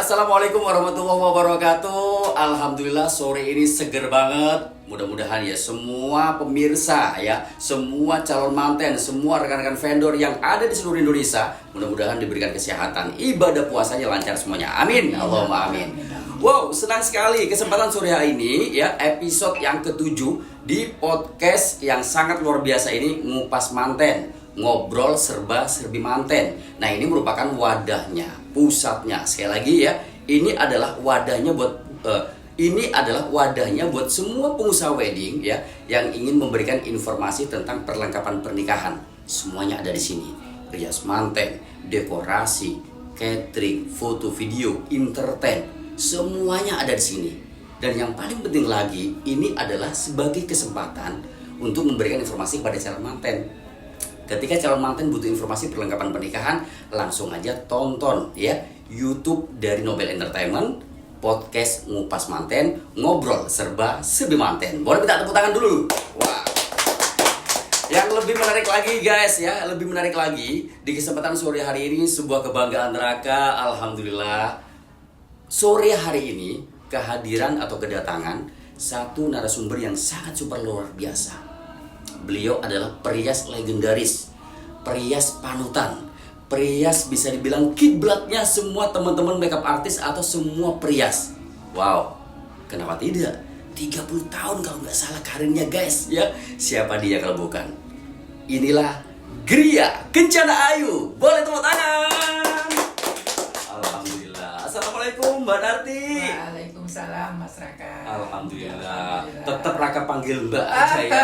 Assalamualaikum warahmatullahi wabarakatuh. Alhamdulillah sore ini seger banget. Mudah-mudahan ya semua pemirsa ya, semua calon manten, semua rekan-rekan vendor yang ada di seluruh Indonesia, mudah-mudahan diberikan kesehatan, ibadah puasanya lancar semuanya. Amin. Allahumma amin. Wow, senang sekali kesempatan sore hari ini ya, episode yang ke-7 di podcast yang sangat luar biasa ini, Ngupas Manten. Ngobrol serba-serbi manten. Nah, ini merupakan wadahnya, pusatnya. Sekali lagi ya, ini adalah wadahnya buat semua pengusaha wedding ya yang ingin memberikan informasi tentang perlengkapan pernikahan. Semuanya ada di sini. Rias manten, dekorasi, catering, foto, video, entertain, semuanya ada di sini. Dan yang paling penting lagi, ini adalah sebagai kesempatan untuk memberikan informasi kepada calon manten. Ketika calon manten butuh informasi perlengkapan pernikahan, langsung aja tonton ya YouTube dari Nobel Entertainment, podcast Ngupas Manten, ngobrol serba-serbi manten. Boleh minta tepuk tangan dulu. Wah. Yang lebih menarik lagi guys ya, lebih menarik lagi di kesempatan sore hari ini sebuah kebanggaan neraka. Alhamdulillah. Sore hari ini kehadiran atau kedatangan satu narasumber yang sangat super luar biasa. Beliau adalah perias legendaris, perias panutan, perias bisa dibilang kiblatnya semua teman-teman makeup artis atau semua perias. Wow, kenapa tidak? 30 tahun kalau nggak salah karirnya guys ya. Siapa dia kalau bukan? Inilah Gria Kencana Ayu. Boleh tepuk tangan. Alhamdulillah. Assalamualaikum Mbak Narti. Waalaikumsalam Mas Raka. Alhamdulillah. Tetap Raka panggil Mbak aja ya.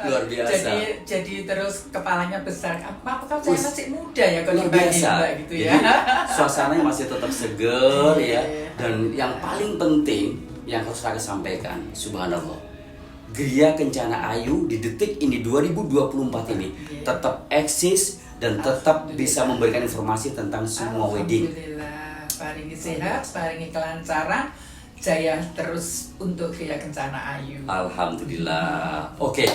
Luar biasa. Jadi terus kepalanya besar. Apakah saya masih muda ya kalau luar biasa Mbak gitu ya. Jadi, suasananya masih tetap seger ya. Dan yang paling penting yang harus Raka sampaikan, subhanallah, Gria Kencana Ayu di detik ini 2024 ini tetap eksis dan tetap bisa memberikan informasi tentang semua wedding. Alhamdulillah, paringi sehat, paringi kelancaran, jaya terus untuk Gria Kencana Ayu. Alhamdulillah. Oke.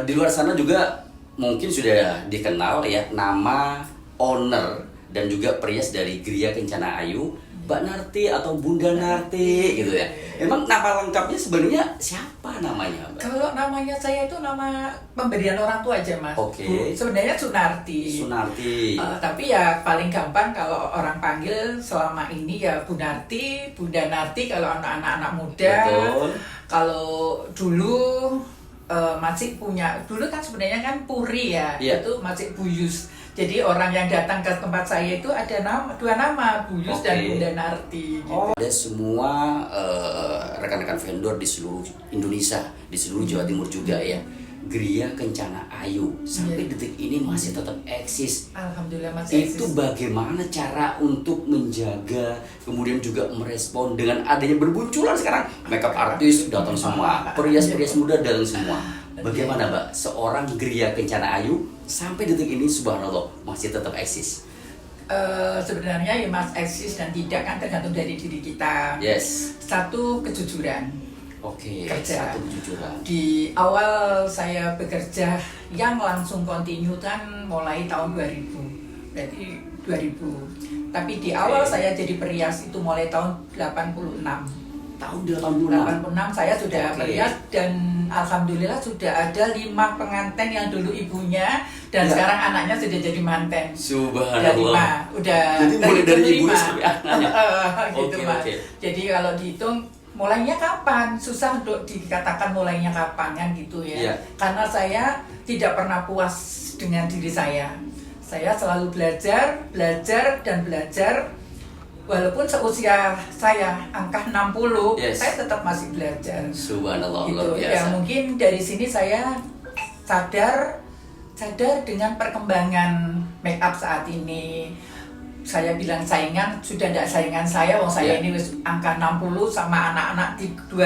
Di luar sana juga mungkin sudah dikenal ya nama owner dan juga perias dari Gria Kencana Ayu, Mbak Narti atau Bunda Narti gitu ya. Emang nama lengkapnya sebenarnya siapa namanya, Mbak? Kalau namanya saya itu nama pemberian orang tua aja Mas. Oke. Sebenarnya Sunarti. Sunarti. Tapi ya paling gampang kalau orang panggil selama ini ya Bu Narti, Bunda Narti kalau anak-anak muda. Betul. Kalau dulu masih punya, dulu kan sebenarnya kan Puri ya, itu masih Buyus. Jadi orang yang datang ke tempat saya itu ada dua nama, Buyus dan Bunda Narti. Gitu. Ada semua rekan-rekan vendor di seluruh Indonesia, di seluruh Jawa Timur juga ya. Gria Kencana Ayu sampai detik ini masih tetap eksis. Alhamdulillah masih eksis. Itu bagaimana cara untuk menjaga, kemudian juga merespon dengan adanya berbunculan sekarang makeup artis datang semua, perias-perias muda datang semua. Bagaimana Mbak, seorang Gria Kencana Ayu sampai detik ini subhanallah masih tetap eksis? Sebenarnya ya Mas eksis dan tidak kan tergantung dari diri kita. Yes. Satu, kejujuran. Oke, kerja. satu kejujuran. Di awal saya bekerja yang langsung kontinu kan mulai tahun 2000. Berarti 2000. Tapi di awal saya jadi perias itu mulai tahun 86. Tahun 86 saya sudah perias dan alhamdulillah sudah ada 5 pengantin yang dulu ibunya dan sekarang anaknya sudah jadi manten. Subhanallah. Jadi mulai dari ibunya sampai anaknya. Gitu, Mas. Jadi kalau dihitung mulainya kapan? Susah untuk dikatakan mulainya kapan kan gitu ya. Karena saya tidak pernah puas dengan diri saya. Saya selalu belajar dan belajar. Walaupun seusia saya angka 60, saya tetap masih belajar. Subhanallah, gitu. luar biasa. Ya mungkin dari sini saya sadar dengan perkembangan make up saat ini. Saya bilang saingan, sudah tidak saingan saya, saya ini angka 60 sama anak-anak 25,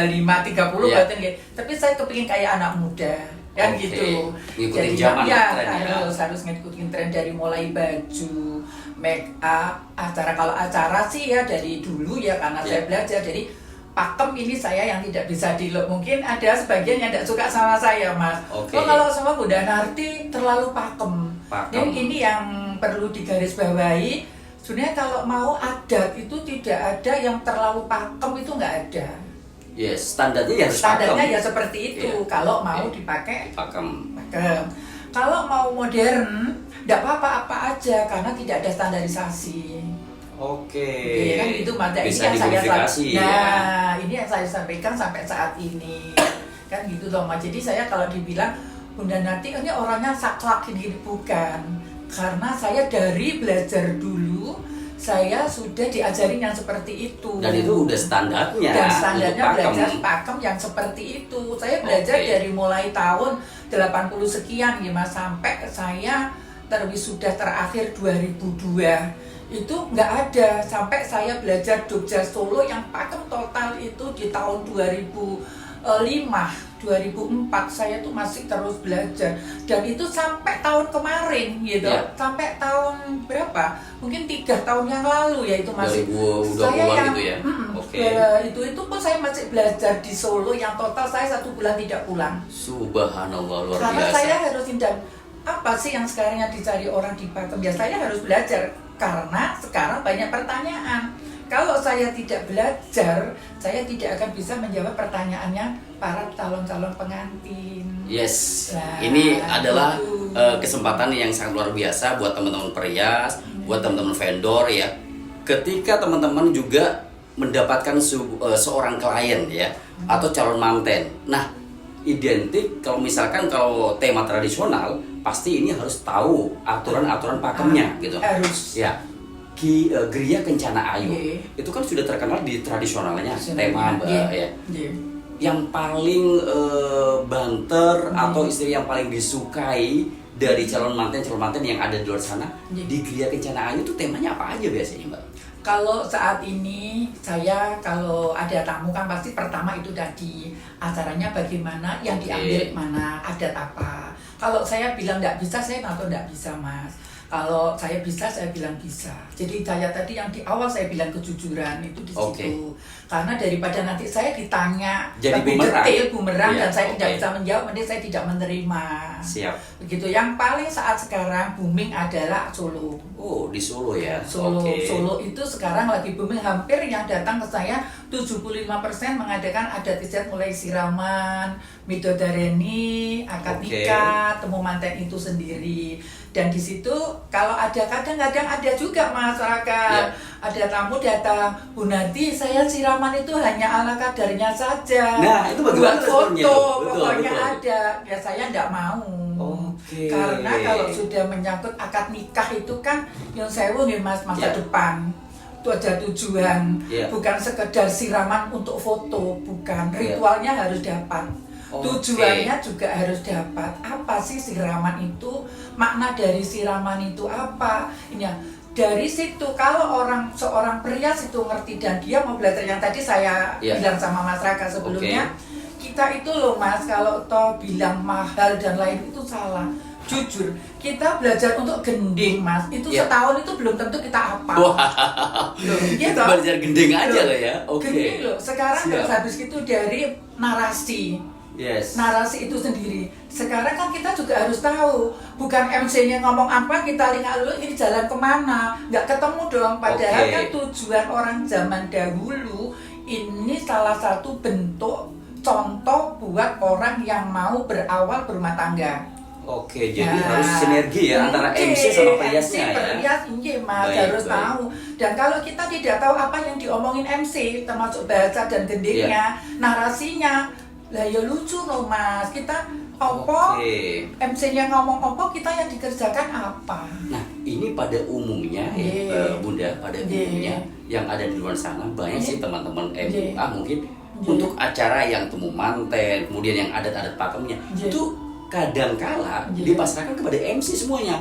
30 berarti. Tapi saya kepingin kayak anak muda. Kan gitu. Ngikutin zaman harus ngikutin tren dari mulai baju, make up, kalau acara sih ya dari dulu ya karena saya belajar. Jadi pakem ini saya yang tidak bisa di-look. Mungkin ada sebagian yang tidak suka sama saya, Mas. Kalau sama Bunda Narti terlalu pakem. Jadi ini yang perlu digarisbawahi. Sebenarnya kalau mau adat itu tidak ada yang terlalu pakem, itu nggak ada. Yes, standarnya ya harus Standarnya pakem. ya seperti itu. Kalau mau dipakai pakem. pakem. Kalau mau modern, nggak apa-apa aja karena tidak ada standarisasi. Oke. Ya kan gitu, Mas. Ini Bisa yang saya dimodifikasi ini yang saya sampaikan sampai saat ini. Kan gitu loh, Mas. Jadi saya kalau dibilang Bunda Nati ini orangnya saklak ini bukan. Karena saya dari belajar dulu saya sudah diajarin yang seperti itu. Dan itu udah standarnya. Dan standarnya untuk belajar pakem. pakem yang seperti itu. Saya belajar dari mulai tahun 80 sekian ya Mas, sampai saya sudah terakhir 2002. Itu nggak ada, sampai saya belajar Jogja Solo yang pakem total itu di tahun 2005 2004 saya tuh masih terus belajar, dan itu sampai tahun kemarin gitu, sampai tahun berapa, mungkin 3 tahun yang lalu ya itu masih 2020 saya yang gitu ya. itu pun saya masih belajar di Solo yang total saya 1 bulan tidak pulang. Subhanallah, luar Karena biasa. saya harus hindar apa sih yang sekarang yang dicari orang di pakem, ya saya harus belajar karena sekarang banyak pertanyaan. Kalau saya tidak belajar, saya tidak akan bisa menjawab pertanyaannya para calon-calon pengantin. Yes, Nah, ini adalah itu. kesempatan yang sangat luar biasa buat teman-teman perias, buat teman-teman vendor ya. Ketika teman-teman juga mendapatkan seorang klien ya, atau calon manten. Nah, identik kalau misalkan kalau tema tradisional, pasti ini harus tahu aturan-aturan pakemnya gitu. Harus. Ya. Geria Kencana Ayu itu kan sudah terkenal di tradisionalnya tema ya. Yang paling banter atau istilah yang paling disukai dari calon manten yang ada di luar sana di Geria Kencana Ayu itu temanya apa aja biasanya, Mbak? Kalau saat ini saya kalau ada tamu kan pasti pertama itu tadi acaranya bagaimana, yang diambil mana, adat apa. Kalau saya bilang nggak bisa, saya atau nggak bisa, Mas. Kalau saya bisa, saya bilang bisa. Jadi saya tadi yang di awal saya bilang kejujuran itu di situ. Karena daripada nanti saya ditanya jadi lebih detail bumerang dan saya tidak bisa menjawab, nanti saya tidak menerima. Siap. Begitu. Yang paling saat sekarang booming adalah Solo. Oh, di Solo ya. Solo itu sekarang lagi booming, hampir yang datang ke saya 75% mengadakan adat istiadat mulai siraman, midodareni, akad nikah, temu manten itu sendiri. Dan di situ kalau ada kadang-kadang ada juga masyarakat, ada tamu datang, Bu Nati, saya siraman itu hanya ala kadarnya saja. Nah, itu bagaimana buat responnya? foto, pokoknya ada. Ya saya enggak mau. Karena kalau sudah menyangkut akad nikah itu kan yang sewu nih Mas, masa depan. Itu ada tujuan, bukan sekedar siraman untuk foto, bukan. Ritualnya harus dapat. Tujuannya juga harus dapat. Apa sih siraman itu? Makna dari siraman itu apa? Ini ya. Dari situ kalau seorang perias itu ngerti dan dia mau belajar, yang tadi saya bilang sama Mas Raka sebelumnya, kita itu loh Mas, kalau toh bilang mahal dan lain itu salah. Jujur, kita belajar untuk gending Mas, itu setahun itu belum tentu kita hafal. Kita belajar gending aja loh ya. Gending loh. Sekarang harus habis itu dari narasi. Narasi itu sendiri. Sekarang kan kita juga harus tahu, bukan MC-nya ngomong apa kita lihat dulu ini jalan kemana, nggak ketemu dong. Padahal kan tujuan orang zaman dahulu ini salah satu bentuk contoh buat orang yang mau berawal berumah tangga. Jadi harus sinergi ya antara MC sama periasnya ya. Perias ini Mas harus tahu. Dan kalau kita tidak tahu apa yang diomongin MC, termasuk bahasa dan gendingnya, narasinya, lah ya lucu loh Mas. Kita MC-nya ngomong apa, kita yang dikerjakan apa. Nah, ini pada umumnya Bunda, pada umumnya yang ada di luar sana banyak sih teman-teman MUA mungkin untuk acara yang temu manten, kemudian yang adat-adat pakemnya itu kadangkala dipasrahkan kepada MC semuanya.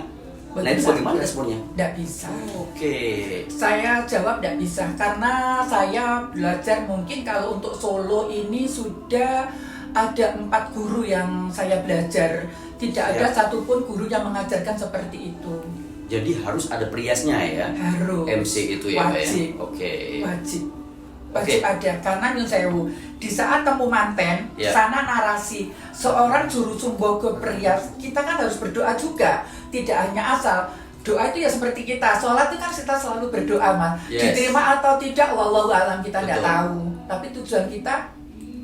Nah, itu bagaimana responnya? Nggak bisa. Saya jawab nggak bisa karena saya belajar mungkin kalau untuk Solo ini sudah ada 4 guru yang saya belajar. Tidak ada satupun guru yang mengajarkan seperti itu. Jadi harus ada periasnya ya? Harus. MC itu ya, wajib. Mbak ya? Wajib ada, karena nyun sewu di saat temu manten sana narasi seorang juru sumbo ke perias, kita kan harus berdoa juga, tidak hanya asal doa itu ya seperti kita sholat itu kan kita selalu berdoa mas. Yes. Diterima atau tidak wallahu alam kita tidak Betul. tahu, tapi tujuan kita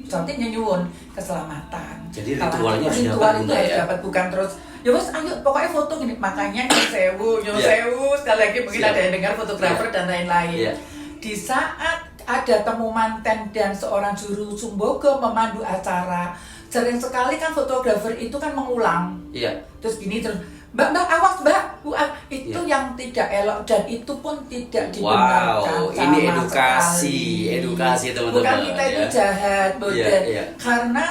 cantiknya nyuwun keselamatan. Jadi ritualnya harus ritual dapat, itu Bunda, harus ya? dapat, bukan terus ya mas ayo pokoknya foto gini, makanya nyuwun sewu sekali lagi mungkin Siap. ada yang dengar fotografer dan lain-lain. Iya. Di saat ada temu manten dan seorang juru sumbogo memandu acara, sering sekali kan fotografer itu kan mengulang. Iya. Terus gini terus, mbak awas mbak, itu Iya. yang tidak elok dan itu pun tidak Wow, dibenarkan ini sama edukasi, sekali. edukasi teman-teman. Bukan kita itu ya. jahat, bodoh. Iya. Karena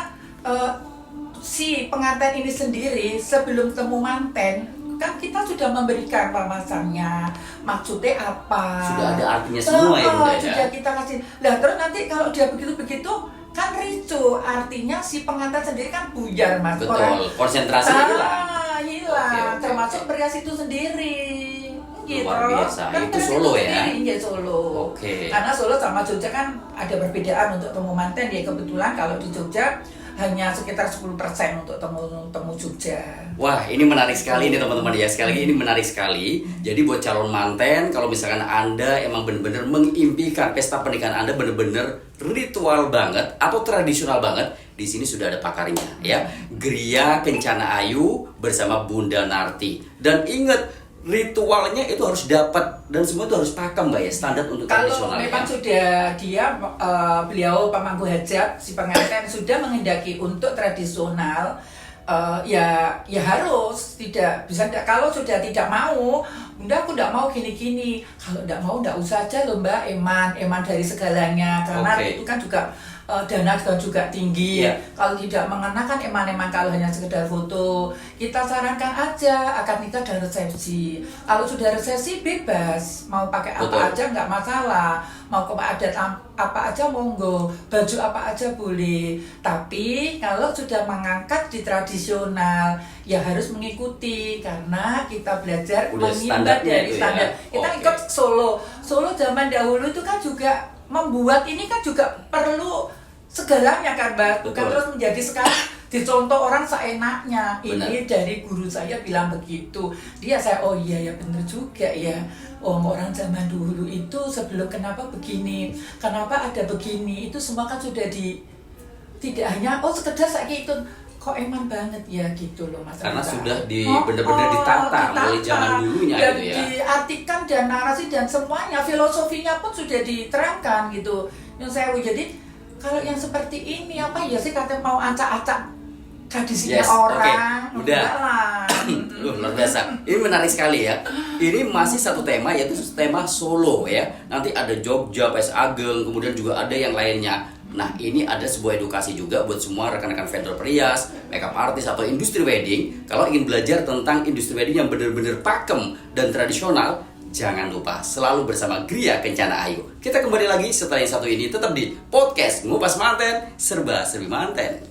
si pengantin ini sendiri sebelum temu manten kan kita sudah memberikan pemasannya, maksudnya apa? Sudah ada artinya semua ya, Bunda, ya? Sudah kita kasih. Nah terus nanti kalau dia begitu kan ricu, artinya si pengantin sendiri kan buyar mas. Betul, konsentrasinya hilang. Hilang, Oke. termasuk perias itu sendiri. Gitu. Luar biasa. Kan Itu perias Solo ya? sendiri, iya Solo. Oke. Karena Solo sama Jogja kan ada perbedaan untuk temu manten ya, kebetulan kalau di Jogja hanya sekitar 10% untuk temu Jogja. Wah, ini menarik sekali nih teman-teman ya. Sekali lagi ini menarik sekali. Jadi buat calon manten, kalau misalkan Anda emang benar-benar mengimpikan pesta pernikahan Anda benar-benar ritual banget atau tradisional banget, di sini sudah ada pakarnya ya. Gria Kencana Ayu bersama Bunda Narti. Dan ingat, ritualnya itu harus dapat dan semua itu harus pakem Mbak ya, standar untuk Kalau tradisional memang ya. sudah beliau pemangku hajat si pengantin sudah menghendaki untuk tradisional, ya harus, tidak bisa kalau sudah tidak mau, Bunda aku tidak mau gini-gini. Kalau tidak mau tidak usah aja loh Mbak, eman dari segalanya karena Oke. itu kan juga dana juga tinggi. Iya. Kalau tidak mengenakan eman-eman, kalau hanya sekedar foto, kita sarankan aja akad nikah dan resepsi. Kalau sudah resepsi bebas, mau pakai apa Betul. aja nggak masalah, mau ke adat apa aja monggo, baju apa aja boleh. Tapi kalau sudah mengangkat di tradisional, ya harus mengikuti karena kita belajar Udah mengimbang standarnya dari itu ya. standar. Kita Oke. ikut Solo zaman dahulu itu kan juga membuat ini kan juga perlu segalanya kan Mbak, bukan Betul. terus menjadi sekarang dicontoh orang seenaknya. Benar. Ini dari guru saya bilang begitu. Oh iya ya benar juga ya. Oh orang zaman dulu itu sebelum kenapa begini, kenapa ada begini, itu semua kan sudah tidak hanya sekedar saya itu kok eman banget ya gitu loh Mas. Karena Rita. sudah benar-benar ditata mulai zaman dulunya dan gitu ya. diartikan dan narasi dan semuanya filosofinya pun sudah diterangkan gitu. Yang saya jadi kalau yang seperti ini apa ya sih katanya mau acak-acak tradisinya Yes, orang, oke. Udah. enggak lah. Luar biasa. Ini menarik sekali ya. Ini masih satu tema, yaitu tema Solo ya. Nanti ada Jogja, PS Ageng, kemudian juga ada yang lainnya. Nah, ini ada sebuah edukasi juga buat semua rekan-rekan vendor perias, makeup artist atau industri wedding. Kalau ingin belajar tentang industri wedding yang benar-benar pakem dan tradisional, jangan lupa selalu bersama Gria Kencana Ayu. Kita kembali lagi setelah yang satu ini, tetap di podcast Ngupas Manten, Serba Serbi Manten.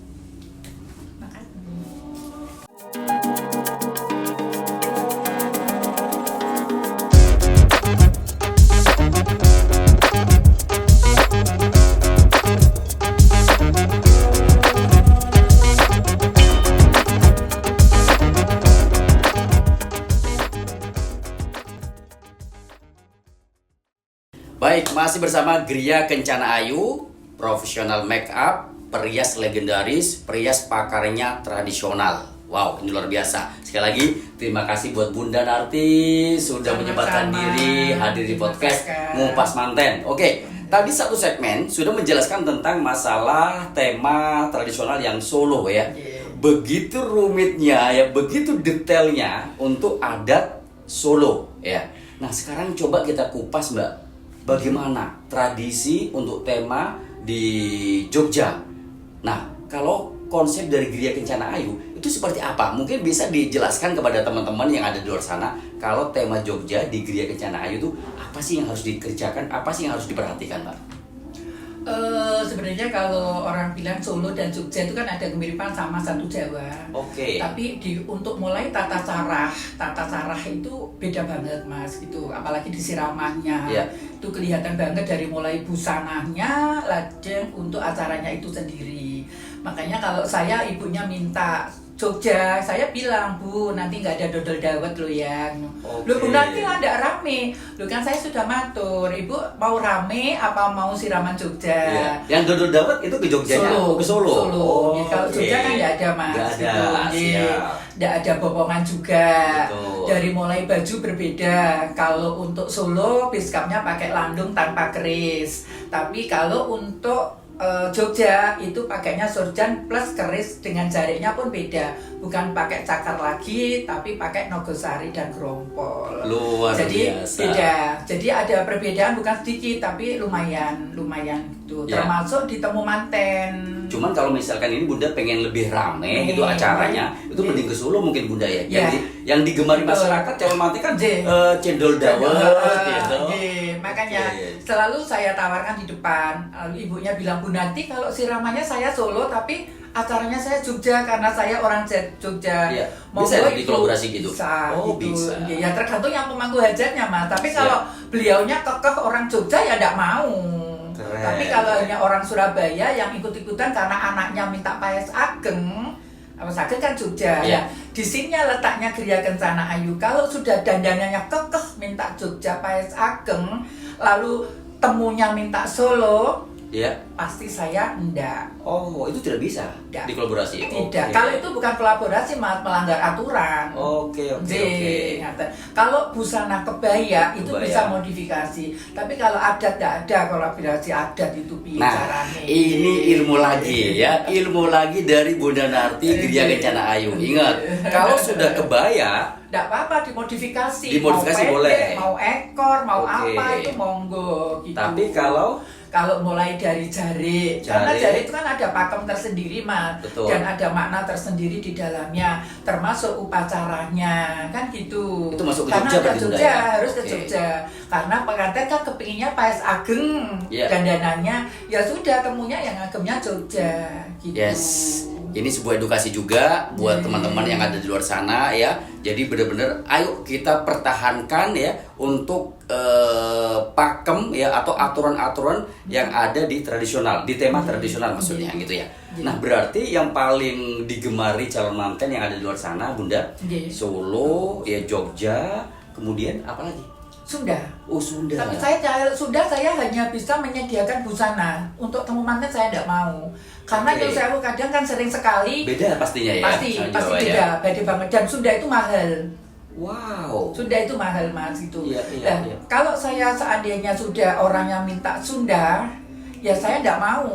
Baik, masih bersama Gria Kencana Ayu, profesional make up, perias legendaris, perias pakarnya tradisional. Wow, ini luar biasa. Sekali lagi, terima kasih buat Bunda Narti sudah Sama-sama. menyempatkan diri hadir di podcast Terima kasih. Ngupas Manten. Oke, tadi satu segmen sudah menjelaskan tentang masalah tema tradisional yang Solo ya. Iya. Begitu rumitnya ya, begitu detailnya untuk adat Solo ya. Nah, sekarang coba kita kupas Mbak. Bagaimana tradisi untuk tema di Jogja? Nah, kalau konsep dari Gria Kencana Ayu itu seperti apa? Mungkin bisa dijelaskan kepada teman-teman yang ada di luar sana. Kalau tema Jogja di Gria Kencana Ayu itu apa sih yang harus dikerjakan? Apa sih yang harus diperhatikan, Mbak? Sebenarnya kalau orang bilang Solo dan Jogja itu kan ada kemiripan sama satu Jawa. Oke. Tapi untuk mulai tata cara itu beda banget Mas gitu. Apalagi disiramannya. Iya. Itu kelihatan banget dari mulai busananya, lajeng untuk acaranya itu sendiri. Makanya kalau saya ibunya minta Jogja, saya bilang, Bu, nanti nggak ada dodol dawet lo ya. Loh, Bu, nanti ada rame. Loh, kan saya sudah matur, Ibu mau rame apa mau siraman Jogja? Iya. Yang dodol dawet itu ke Jogjanya? Solo. Ke Solo. Ya, kalau Jogja kan nggak ada, Mas. Nggak ada, siap. Nggak ada bopongan juga. Betul. Dari mulai baju berbeda. Kalau untuk Solo, biskapnya pakai landung tanpa keris. Tapi kalau untuk Jogja itu pakainya surjan plus keris dengan jariknya pun beda, bukan pakai cakar lagi tapi pakai nogosari dan grompol. Luar Jadi biasa. beda. Jadi ada perbedaan bukan sedikit tapi lumayan itu. Ya. Termasuk di Temu Manten. Cuman kalau misalkan ini Bunda pengen lebih rame gitu acaranya, itu mending ke Solo mungkin Bunda ya. Ya. Yang digemari masyarakat calon manten kan cendol dawet gitu. Makanya Oke. selalu saya tawarkan di depan. Lalu ibunya bilang, Bu, nanti kalau siramannya saya Solo tapi acaranya saya Jogja karena saya orang Jogja. Iya. Monggo Bisa Ibu. dikolaborasi gitu? Bisa, Oh, gitu. bisa. Ya tergantung yang pemangku hajatnya, Mas. Tapi kalau beliaunya kekeh orang Jogja ya enggak mau. Keren. Tapi kalau hanya orang Surabaya yang ikut-ikutan karena anaknya minta Paes Ageng, Paes Ageng kan Jogja. Iya. Ya, di sini letaknya Gria Kencana Ayu. Kalau sudah dandanannya kekeh minta Jogja Paes Ageng, lalu temunya minta Solo, Ya. pasti saya enggak. Oh, itu tidak bisa Tidak. dikolaborasi. Tidak. Oke. Kalau itu bukan kolaborasi, Mas, melanggar aturan. Oke. Ngaten. Kalau busana kebaya itu Kebaya. bisa modifikasi. Tapi kalau adat tidak ada kolaborasi adat itu piye Nah, carane. ini ilmu lagi ya, ilmu lagi dari Bunda Narti Gria Kencana Ayu. Ingat, kalau sudah kebaya, Tidak apa-apa dimodifikasi. Dimodifikasi mau boleh. pendek, mau ekor, mau Oke. apa itu monggo gitu. tapi kalau mulai dari jari, karena Jari. jari itu kan ada pakem tersendiri, Mas, Betul. dan ada makna tersendiri di dalamnya, termasuk upacaranya, kan gitu. Itu masuk ke karena Jogja ada berarti, Bunda, Jogja, ya? harus ke Oke. Jogja, karena pengantin kan kepinginnya Paes Ageng, Iya. dandanannya, ya sudah temunya yang agemnya Jogja, gitu. yes, ini sebuah edukasi juga buat teman-teman yang ada di luar sana ya. Jadi benar-benar ayo kita pertahankan ya untuk pakem ya atau aturan-aturan yang ada di tradisional, di tema tradisional maksudnya gitu ya. Nah, berarti yang paling digemari calon manten yang ada di luar sana, Bunda, Iya. Solo, ya Jogja, kemudian apa lagi? Sunda. Oh, Sunda. Tapi saya hanya bisa menyediakan busana. Untuk temu manten saya tidak mau. Karena Oke. kalau saya kadang kan sering sekali Beda pastinya ya. pasti sama pasti Jawa beda, beda banget. Dan Sunda itu mahal. Wow. Sunda itu mahal, Mas, itu. Iya, iya, Dan iya. kalau saya seandainya sudah orang yang minta Sunda, ya saya tidak mau.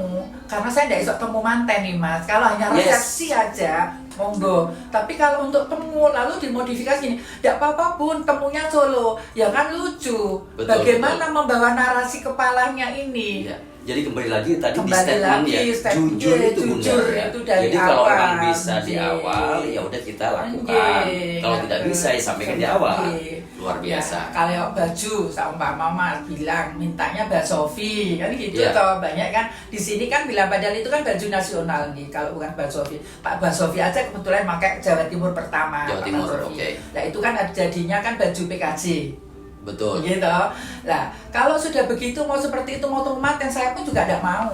Karena saya tidak bisa temu manten nih, Mas. Kalau hanya Yes. resepsi aja, monggo. Tapi kalau untuk temu lalu dimodifikasi gini, tidak apa-apa, Bun, temunya Solo. Ya kan lucu. Betul, Bagaimana membawa narasi kepalanya ini? Iya. Jadi kembali lagi tadi di Kembali statement lagi, ya, statement, jujur iya, itu Bunda jujur ya. itu dari Jadi kalau awal. memang bisa di Iya. awal ya udah kita lakukan. Kalau tidak bisa ya sampaikan di awal. Iya. Luar biasa. Ya, kalau baju sama Mama bilang mintanya Mbak Sofi kan gitu Iya. toh, banyak kan di sini kan bilang padahal itu kan baju nasional nih, kalau bukan Mbak Sofi. Mbak Sofi aja kebetulan pakai Jawa Timur pertama. Jawa Pak Timur, Sofi. oke. Nah itu kan jadinya kan baju PKJ. Betul. Gitu. Nah, kalau sudah begitu mau seperti itu mau tomat yang saya pun juga tidak mau.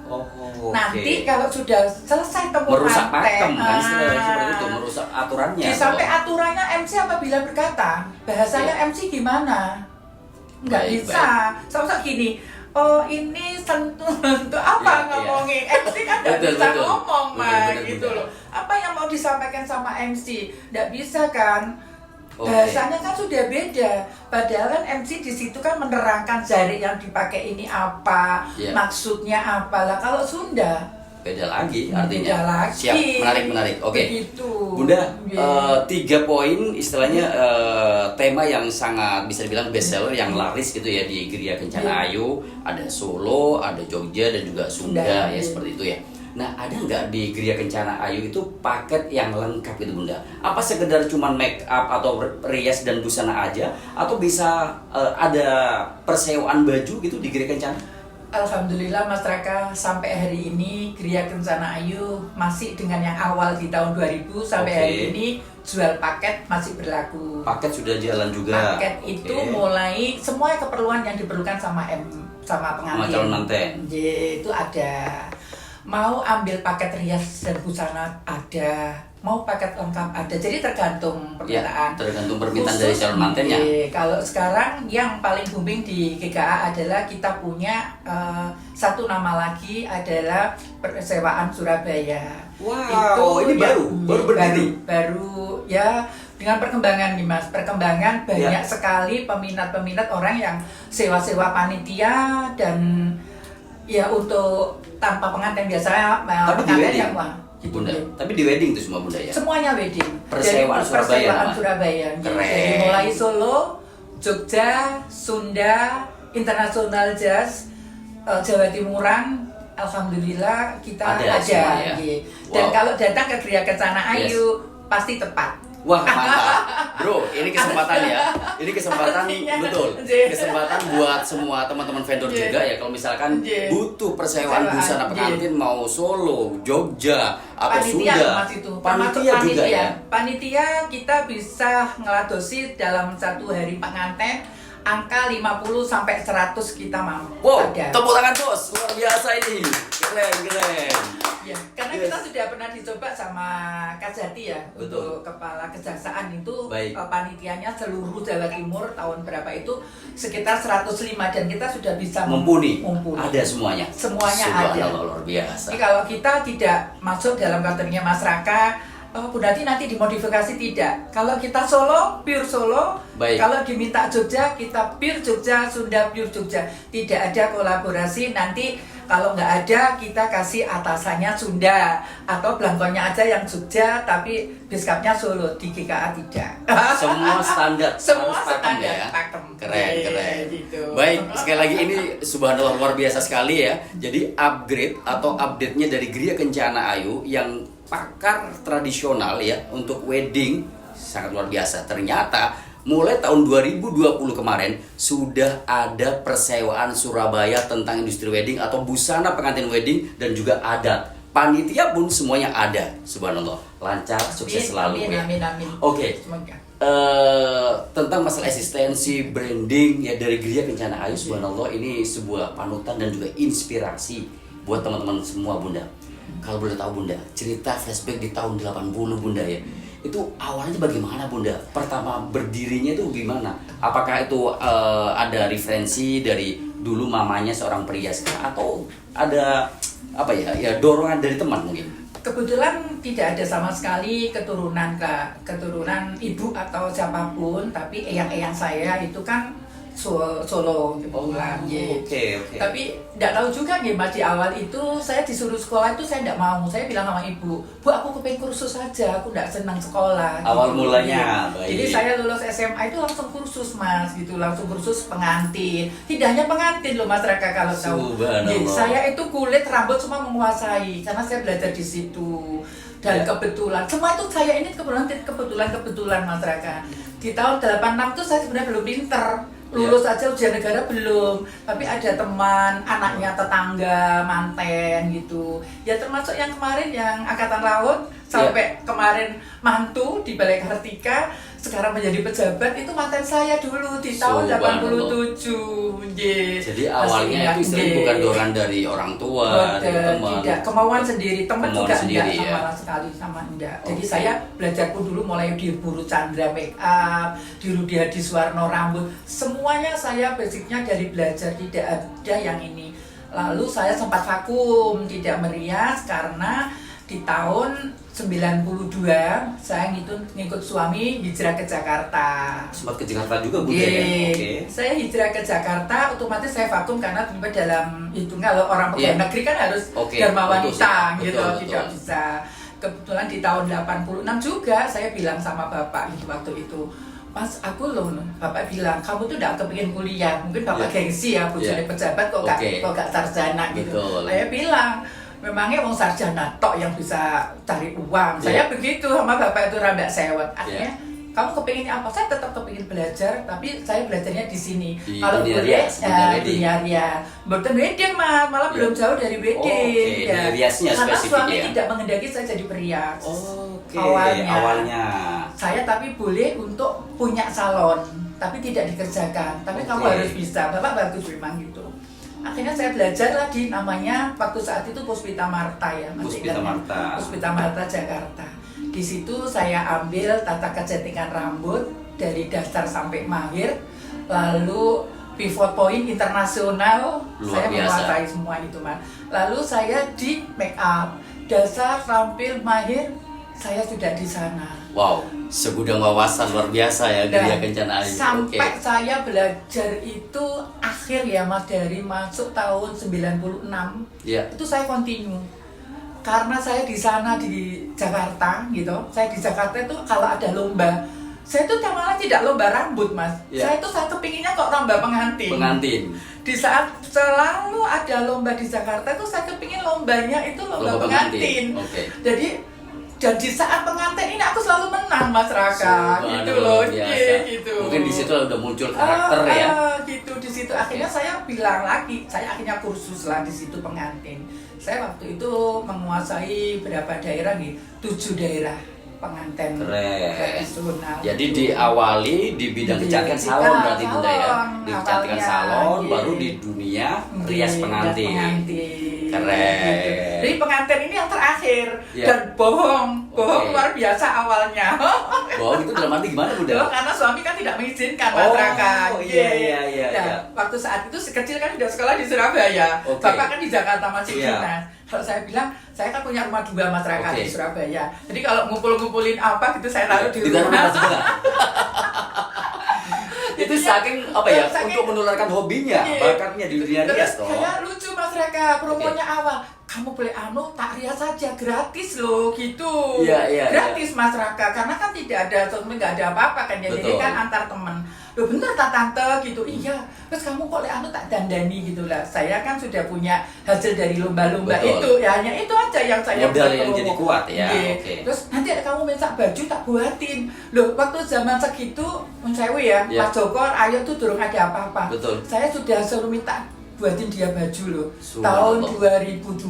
Oh, oke. Nanti kalau sudah selesai temu merusak manten, pakem kan istilahnya seperti itu, merusak aturannya. sampai toh. aturannya MC apabila berkata bahasanya MC gimana? Nggak Baik, bisa. Sama gini. Oh ini sentuh apa Iya, ngomongin MC kan nggak Betul, bisa betul. ngomong Betul, mah betul, gitu betul. loh. Apa yang mau disampaikan sama MC nggak bisa kan? Oke. Bahasanya kan sudah beda. Padahal kan MC di situ kan menerangkan jari yang dipakai ini apa, Iya. maksudnya apa. Lah kalau Sunda Beda lagi artinya. beda lagi. Siap, menarik. Oke. Begitu. Bunda, Iya. 3 poin istilahnya tema yang sangat bisa dibilang best seller yang laris gitu ya di Gria Kencana Ayu. Ada Solo, ada Jogja dan juga Sunda Sunda, ya iya. seperti itu ya. Nah, ada nggak di Gria Kencana Ayu itu paket yang lengkap itu Bunda? Apa sekedar cuman make up atau rias dan busana aja? Atau bisa ada persewaan baju gitu di Gria Kencana? Alhamdulillah Mas Raka, sampai hari ini Gria Kencana Ayu masih dengan yang awal di tahun 2000 sampai Oke. hari ini jual paket masih berlaku. Paket sudah jalan juga. Paket Oke. itu mulai semua keperluan yang diperlukan sama Sama pengantin. calon manten. Itu ada. Mau ambil paket rias dan busana ada, mau paket lengkap ada. Jadi tergantung permintaan. Ya, tergantung permintaan dari calon mantennya. Kalau sekarang yang paling booming di GKA adalah kita punya satu nama lagi adalah persewaan Surabaya. Wow, ini baru berdiri. Baru ya, dengan perkembangan nih Mas. Perkembangan banyak sekali peminat-peminat orang yang sewa-sewa panitia dan ya untuk tanpa pengantin biasanya pengantin yang gitu Bunda. Tapi di wedding itu semua Bunda ya? Semuanya wedding. Persewaan Surabaya. Surabaya. Keren. Dari mulai Solo, Jogja, Sunda, International Jazz, Jawa Timuran, alhamdulillah kita ada. Semua, ya? Dan kalau datang ke Gria Kencana Ayu pasti tepat. Wah, mantap. Bro, ini kesempatan ya. Ini kesempatan betul. Kesempatan buat semua teman-teman vendor juga ya, kalau misalkan butuh persewaan busana pengantin mau Solo, Jogja, atau Sunda. Panitia juga ya. Panitia kita bisa ngeladosi dalam satu hari pengantin angka 50 sampai 100 kita mau. Wow, ada. tepuk tangan bos, luar biasa ini. Keren. Ya, karena kita sudah pernah dicoba sama Kak Jati ya. Betul. Untuk kepala kejaksaan itu Baik. Panitianya seluruh Jawa Timur tahun berapa itu sekitar 105 dan kita sudah bisa mumpuni. Ada semuanya. Semuanya ada. Luar biasa. Jadi kalau kita tidak masuk dalam kategorinya masyarakat, Bu Dati nanti dimodifikasi tidak. Kalau kita Solo, pure Solo. Baik. Kalau diminta Jogja, kita pure Jogja, Sunda pure Jogja. Tidak ada kolaborasi. Nanti kalau nggak ada, kita kasih atasannya Sunda atau belangkonya aja yang Jogja, tapi biskapnya Solo. Di GKA tidak. Semua standar. Semua pakem standar. ya. Pakem. Keren. Gitu. Baik, sekali lagi ini subhanallah luar biasa sekali ya. Jadi upgrade atau update-nya dari Gria Kencana Ayu yang pakar tradisional ya untuk wedding sangat luar biasa. Ternyata mulai tahun 2020 kemarin sudah ada persewaan Surabaya tentang industri wedding atau busana pengantin wedding dan juga adat. Panitia pun semuanya ada. Subhanallah. Lancar, sukses selalu. Amin. Oke. Tentang masalah eksistensi branding ya dari Gria Kencana Ayu, subhanallah ini sebuah panutan dan juga inspirasi buat teman-teman semua Bunda. Kalau boleh tahu Bunda, cerita flashback di tahun 80 Bunda ya. Itu awalnya bagaimana Bunda? Pertama berdirinya itu gimana? Apakah itu ada referensi dari dulu mamanya seorang perias atau ada apa ya dorongan dari teman mungkin? Kebetulan tidak ada sama sekali keturunan ibu atau siapapun, tapi eyang-eyang saya itu kan Solo kebetulan. Oke. Tapi tidak tahu juga nih Mas, di awal itu saya disuruh sekolah itu saya tidak mau. Saya bilang sama ibu, Bu aku kepengen kursus saja, aku tidak senang sekolah. Awal gitu. mulanya. Baik. Jadi saya lulus SMA itu langsung kursus Mas, gitu langsung kursus pengantin. Tidak hanya pengantin loh Mas Raka kalau tahu. Saya itu kulit rambut semua menguasai karena saya belajar di situ. Dan kebetulan semua itu saya ini kebetulan Mas Raka. Di tahun 86 itu saya sebenarnya belum pinter. Lulus aja ujian negara belum, tapi ada teman, anaknya tetangga, manten gitu. Ya termasuk yang kemarin yang Angkatan Laut sampai kemarin mantu di Balai Kartika, sekarang menjadi pejabat itu manten saya dulu di tahun 87. Jadi awalnya itu istilahnya bukan dorongan dari orang tua, dari teman. Tidak, kemauan sendiri, teman juga sendiri, enggak sama enggak. Jadi saya belajar pun dulu mulai di Buru Chandra make up, di Rudi Hadiswarno rambut, semuanya saya basicnya dari belajar, tidak ada yang ini. Lalu saya sempat vakum, tidak merias karena di tahun 92 saya ngikut suami hijrah ke Jakarta. Sempat ke Jakarta juga Bu ya? Okay. Saya hijrah ke Jakarta, otomatis saya vakum karena terlibat dalam itu kalau orang pegawai negeri kan harus dharma wanita gitu, tidak bisa. Kebetulan di tahun 86 juga saya bilang sama bapak gitu waktu itu, Mas aku loh, bapak bilang kamu tuh udah kepingin kuliah, mungkin bapak gengsi ya, bujurnya pejabat kok gak sarjana gitu. Saya bilang memangnya wong sarjana tok yang bisa cari uang. Saya begitu sama bapak itu rambak sewet. Akhirnya kamu kepinginnya apa? Saya tetap kepingin belajar, tapi saya belajarnya di sini. Kalau boleh dunia ria. Bukan wedding Mas, malah belum jauh dari wedding. Karena suami tidak menghendaki saya jadi perias. Awalnya. Saya tapi boleh untuk punya salon, tapi tidak dikerjakan. Tapi kamu harus bisa. Bapak bagus memang gitu. Akhirnya saya belajar lagi namanya waktu saat itu Puspita Marta ya, Puspita Marta Jakarta. Di situ saya ambil tata kecantikan rambut dari dasar sampai mahir, lalu pivot point internasional. Luar saya biasa. menguasai semua itu, Mas. Lalu saya di make up, dasar tampil mahir, saya sudah di sana. Wow, segudang wawasan luar biasa ya Gria Kencana Ayu. Sampai saya belajar itu akhir ya Mas, dari masuk tahun 96. Iya. Itu saya continue. Karena saya di sana di Jakarta gitu. Saya di Jakarta itu kalau ada lomba, saya tuh malah tidak lomba rambut, Mas. Iya. Saya kepinginnya kok lomba pengantin. Pengantin. Di saat selalu ada lomba di Jakarta itu saya kepingin lombanya itu lomba pengantin. Oke. Dan di saat pengantin ini aku selalu menang, Mas Raka, gitu loh, gitu. Mungkin di situ udah muncul karakter ya. Gitu di situ akhirnya saya bilang lagi, saya akhirnya kursus lah di situ pengantin. Saya waktu itu menguasai berapa daerah nih? 7 daerah pengantin tradisional. Jadi diawali di bidang kecantikan salon berarti Bunda ya. Di kecantikan salon, baru di dunia rias pengantin. Keren. Gitu. Jadi pengantin ini yang terakhir dan bohong luar biasa awalnya. Bohong itu dalam arti gimana Bunda? Karena suami kan tidak mengizinkan, Mas Raka. Iya. Waktu saat itu si kecil kan sudah sekolah di Surabaya, bapak kan di Jakarta masih dinas. Kalau saya bilang, saya kan punya rumah 2 Mas Raka di Surabaya. Jadi kalau ngumpulin apa gitu saya taruh di rumah. Itu saking apa ya, untuk menularkan hobinya, bakatnya di dunia rias toh. Kayak lucu Mas Raka, promonya awal. Kamu boleh tak rias saja, gratis loh gitu. Iya. Gratis Mas Raka, karena kan tidak ada sosmed, nggak ada apa-apa kan. Jadi kan antar teman. Loh bener tak tante gitu. Iya. Terus kamu kok tak dandani gitu lah. Saya kan sudah punya hasil dari lomba-lomba itu. Ya hanya itu aja yang saya modal yang jadi kuat ya. Terus nanti ada kamu minta baju tak buatin. Loh waktu zaman segitu Sewu ya, Mas Joko, Ayo tuh durung ada apa-apa. Betul. Saya sudah suruh minta buatin dia baju loh. Tahun 2002.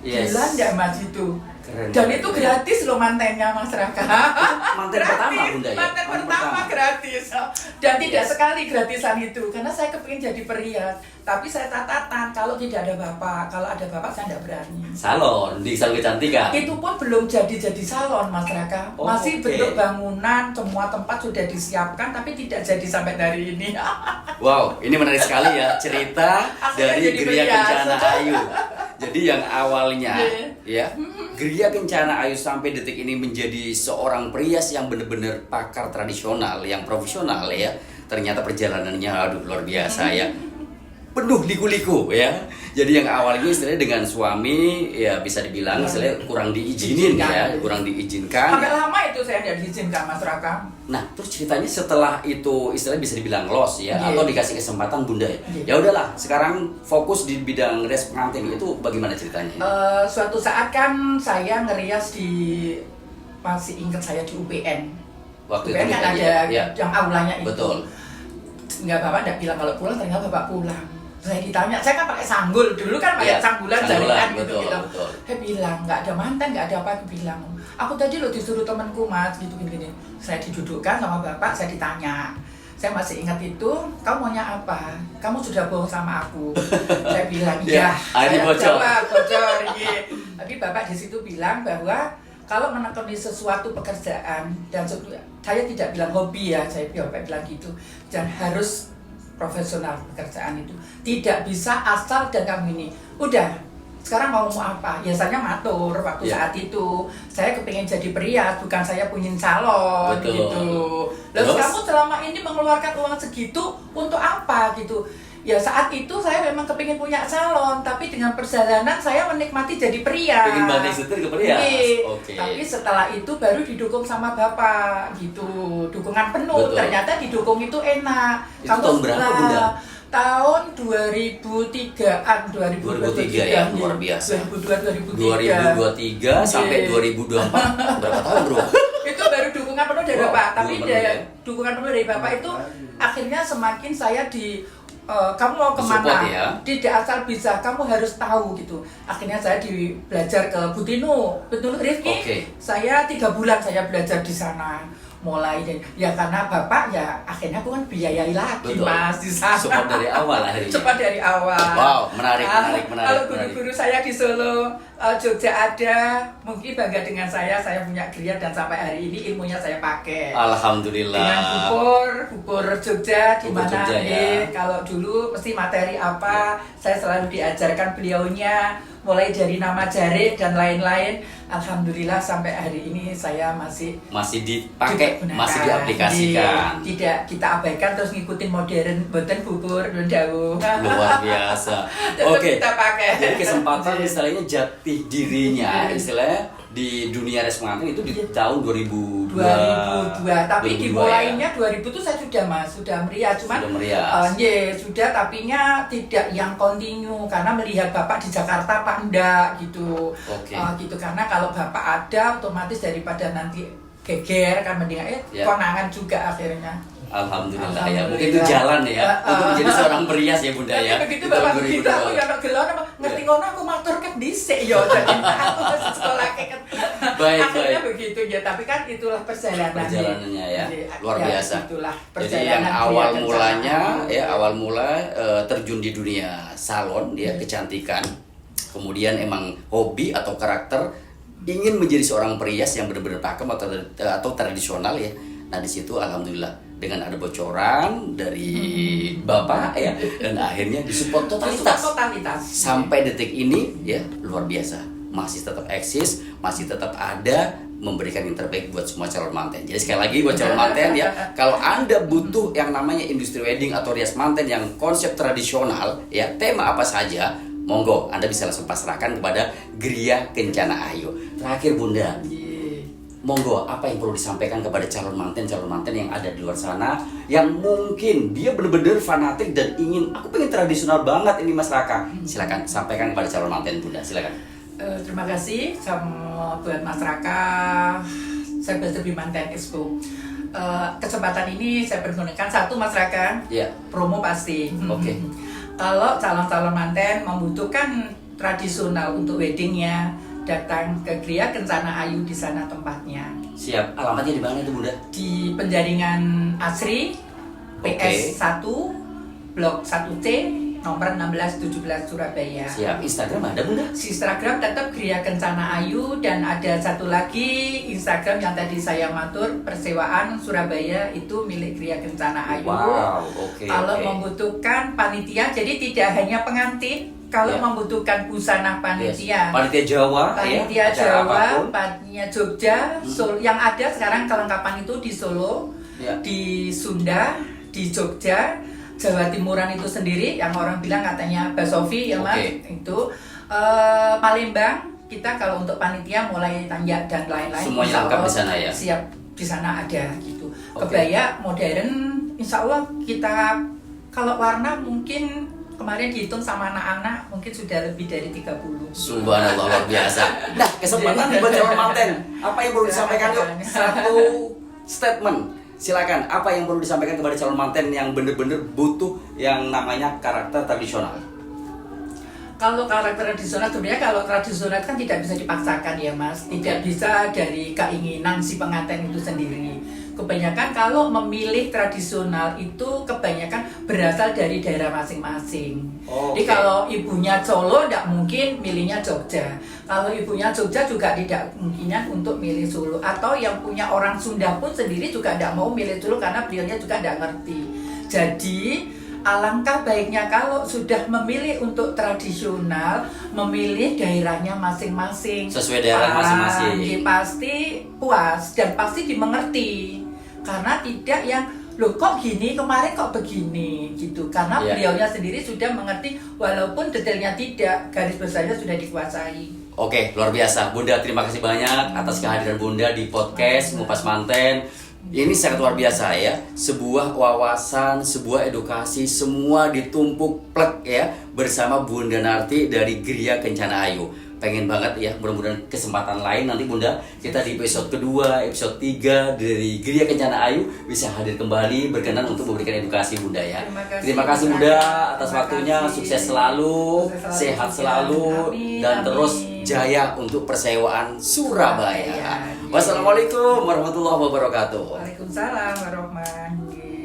Gila enggak Mas itu? Keren. Dan itu gratis loh mantennya Mas Raka. Manten pertama Bunda ya? Manten pertama gratis. Dan tidak sekali gratisan itu, karena saya kepingin jadi perias. Tapi saya catatan, kalau tidak ada bapak, kalau ada bapak saya tidak berani. Salon, di salon kecantikan. Itu pun belum jadi salon Mas Raka. Masih bentuk bangunan, semua tempat sudah disiapkan, tapi tidak jadi sampai hari ini. Wow, ini menarik sekali ya cerita dari Gria Kencana Ayu. Jadi yang awalnya ya Gria Kencana Ayu sampai detik ini menjadi seorang perias yang benar-benar pakar tradisional, yang profesional ya. Ternyata perjalanannya aduh luar biasa ya. Penuh liku-liku ya. Jadi yang awalnya istilahnya dengan suami ya bisa dibilang istilahnya kurang diizinin ya, kurang diizinkan. Sampai lama itu saya tidak diizinkan Mas Raka. Nah, terus ceritanya setelah itu istilahnya bisa dibilang loss ya, atau dikasih kesempatan Bunda ya. Ya udahlah, sekarang fokus di bidang rias pengantin itu bagaimana ceritanya? Suatu saat kan saya ngerias masih ingat saya di UPN. Waktu UPN itu kan ada yang aulanya itu. Betul. Enggak, bapak enggak bilang kalau pulang, ternyata bapak pulang. Saya ditanya, saya kan pakai sanggul dulu kan, pakai sanggulan jaringan gitu. Saya bilang nggak ada mantan, nggak ada apa. Aku bilang, aku tadi lo disuruh temanku Mas gini. Saya didudukkan sama bapak, saya ditanya. Saya masih ingat itu, kamu maunya apa? Kamu sudah bohong sama aku. Saya bilang iya. Saya jawab bocor. Tapi bapak di situ bilang bahwa kalau menekuni sesuatu pekerjaan dan saya tidak bilang hobi ya, saya bilang gitu, dan harus profesional pekerjaan itu, tidak bisa asal dan kamu ini udah sekarang mau apa, biasanya matur waktu saat itu saya kepingin jadi perias, bukan saya punya salon. Betul. Gitu. Lalu kamu selama ini mengeluarkan uang segitu untuk apa gitu. Ya saat itu saya memang kepingin punya salon, tapi dengan perjalanan saya menikmati jadi pria. Pengen banding setir ke perias. Tapi setelah itu baru didukung sama bapak gitu, dukungan penuh. Betul. Ternyata didukung itu enak. Itu tahun berapa Bunda? Tahun 2003-an, 2003 ya, luar biasa. 2002, 2003. 2023 sampai 2024 berapa tahun bro? Itu baru dukungan penuh dari bapak. Tapi dukungan penuh dari bapak itu akhirnya semakin saya kamu mau kemana? Support, ya? Tidak asal bisa, kamu harus tahu gitu. Akhirnya saya belajar ke Butino Rifki. Saya 3 bulan saya belajar di sana. mulai ya karena bapak ya akhirnya aku kan biayai lagi. Betul. Mas di sana. Support dari awal akhirnya. Support dari awal. Wow, menarik. Kalau guru-guru saya di Solo, Jogja ada, mungkin bangga dengan saya punya geria dan sampai hari ini ilmunya saya pakai. Alhamdulillah. Dengan bubur Jogja di Bubur mana Jogja, ya. kalau dulu mesti materi apa, saya selalu diajarkan beliaunya, mulai dari nama jari dan lain-lain. Alhamdulillah sampai hari ini saya masih dipakai, digunakan. masih diaplikasikan. Tidak kita abaikan terus ngikutin modern, boten bubur dan daun. Luar biasa. Tetap Oke. kita pakai. Jadi kesempatan istilahnya jati dirinya istilahnya di dunia resmanten itu di tahun 2002. 2002, tapi 2002 dimulainya 2000 itu saya sudah meriah, cuman Sudah meriah. sudah tapinya tidak yang kontinu karena melihat bapak di Jakarta apa enggak gitu. Oke. Gitu karena kalau bapak ada otomatis daripada nanti geger kan mendingan konangan juga akhirnya. Alhamdulillah ya, mungkin itu jalan ya untuk menjadi seorang perias ya Bunda ya. Begitu bapak begitu aku ya anak gelon ngerti ngono aku matur kan dhisik ya jadi aku masih sekolah kan. Akhirnya begitu ya, tapi kan itulah perjalanannya ya. Luar biasa. Itulah Jadi yang awal mula terjun di dunia salon ya, kecantikan. Kemudian emang hobi atau karakter ingin menjadi seorang perias yang benar-benar pakem atau tradisional ya. Nah di situ alhamdulillah dengan ada bocoran dari Bapak ya, dan akhirnya disupport totalitas. Sampai detik ini ya luar biasa, masih tetap eksis, masih tetap ada, memberikan yang terbaik buat semua calon manten. Jadi sekali lagi buat calon manten ya, kalau Anda butuh yang namanya industri wedding atau rias manten yang konsep tradisional ya, tema apa saja, monggo Anda bisa langsung pasrahkan kepada Gria Kencana Ayu. Terakhir Bunda, monggo apa yang perlu disampaikan kepada calon manten yang ada di luar sana yang mungkin dia benar-benar fanatik dan ingin aku pengen tradisional banget ini Mas Raka. Silakan sampaikan kepada calon manten Bunda, silakan. Terima kasih sama buat Mas Raka, saya Beserbi Manten Expo. Kesempatan ini saya pergunakan satu Mas Raka, promo pasti. Oke. Kalau calon-calon manten membutuhkan tradisional untuk weddingnya, datang ke Gria Kencana Ayu, di sana tempatnya. Siap. Alamatnya di mana itu Bunda? Di Penjaringan Asri, PS 1, Blok 1C, nomor 1617 Surabaya. Siap. Instagram ada Bunda? Instagram tetap Gria Kencana Ayu, dan ada satu lagi Instagram yang tadi saya matur, persewaan Surabaya itu milik Gria Kencana Ayu. Wow, oke. Kalau membutuhkan panitia, jadi tidak hanya pengantin. Kalau membutuhkan busana panitia, panitia Jawa, Jawa, panitia Jogja, Solo, yang ada sekarang kelengkapan itu di Solo, di Sunda, di Jogja, Jawa Timuran itu sendiri, yang orang bilang katanya Basofi ya Mas, itu Palembang kita kalau untuk panitia mulai tanjak dan lain-lain. Semuanya lengkap di sana ya. Siap, di sana ada gitu. Kebaya modern, insya Allah kita kalau warna mungkin kemarin dihitung sama anak-anak mungkin sudah lebih dari 30. Subhanallah, luar biasa. Nah, kesempatan buat calon manten. Apa yang perlu disampaikan yuk? Satu statement. Silakan. Apa yang perlu disampaikan kepada calon manten yang benar-benar butuh yang namanya karakter tradisional? Kalau karakter tradisional, sebenarnya kalau tradisional kan tidak bisa dipaksakan ya Mas. Tidak bisa dari keinginan si pengantin itu sendiri. Kebanyakan kalau memilih tradisional itu kebanyakan berasal dari daerah masing-masing. Jadi kalau ibunya Solo tidak mungkin milihnya Jogja. Kalau ibunya Jogja juga tidak mungkinnya untuk milih Solo. Atau yang punya orang Sunda pun sendiri juga tidak mau milih Solo karena beliaunya juga tidak ngerti. Jadi alangkah baiknya kalau sudah memilih untuk tradisional, memilih daerahnya masing-masing. Sesuai daerah masing-masing. Pasti puas dan pasti dimengerti. Karena tidak yang loh kok gini, kemarin kok begini gitu. Karena beliaunya sendiri sudah mengerti walaupun detailnya tidak, garis besarnya sudah dikuasai. Oke, luar biasa. Bunda, terima kasih banyak atas kehadiran Bunda di podcast Ngupas Manten. Ini sangat luar biasa ya. Sebuah wawasan, sebuah edukasi, semua ditumpuk plek ya bersama Bunda Narti dari Gria Kencana Ayu. Pengen banget ya, mudah-mudahan kesempatan lain nanti Bunda kita di episode kedua, episode 3 dari Gria Kencana Ayu bisa hadir kembali berkenan untuk memberikan edukasi Bunda ya. Terima kasih Bunda atas waktunya, sukses selalu, sehat selalu, dan terus Amin. jaya untuk persewaan Surabaya. Surabaya. Wassalamualaikum warahmatullahi wabarakatuh. Waalaikumsalam warahmatullahi wabarakatuh.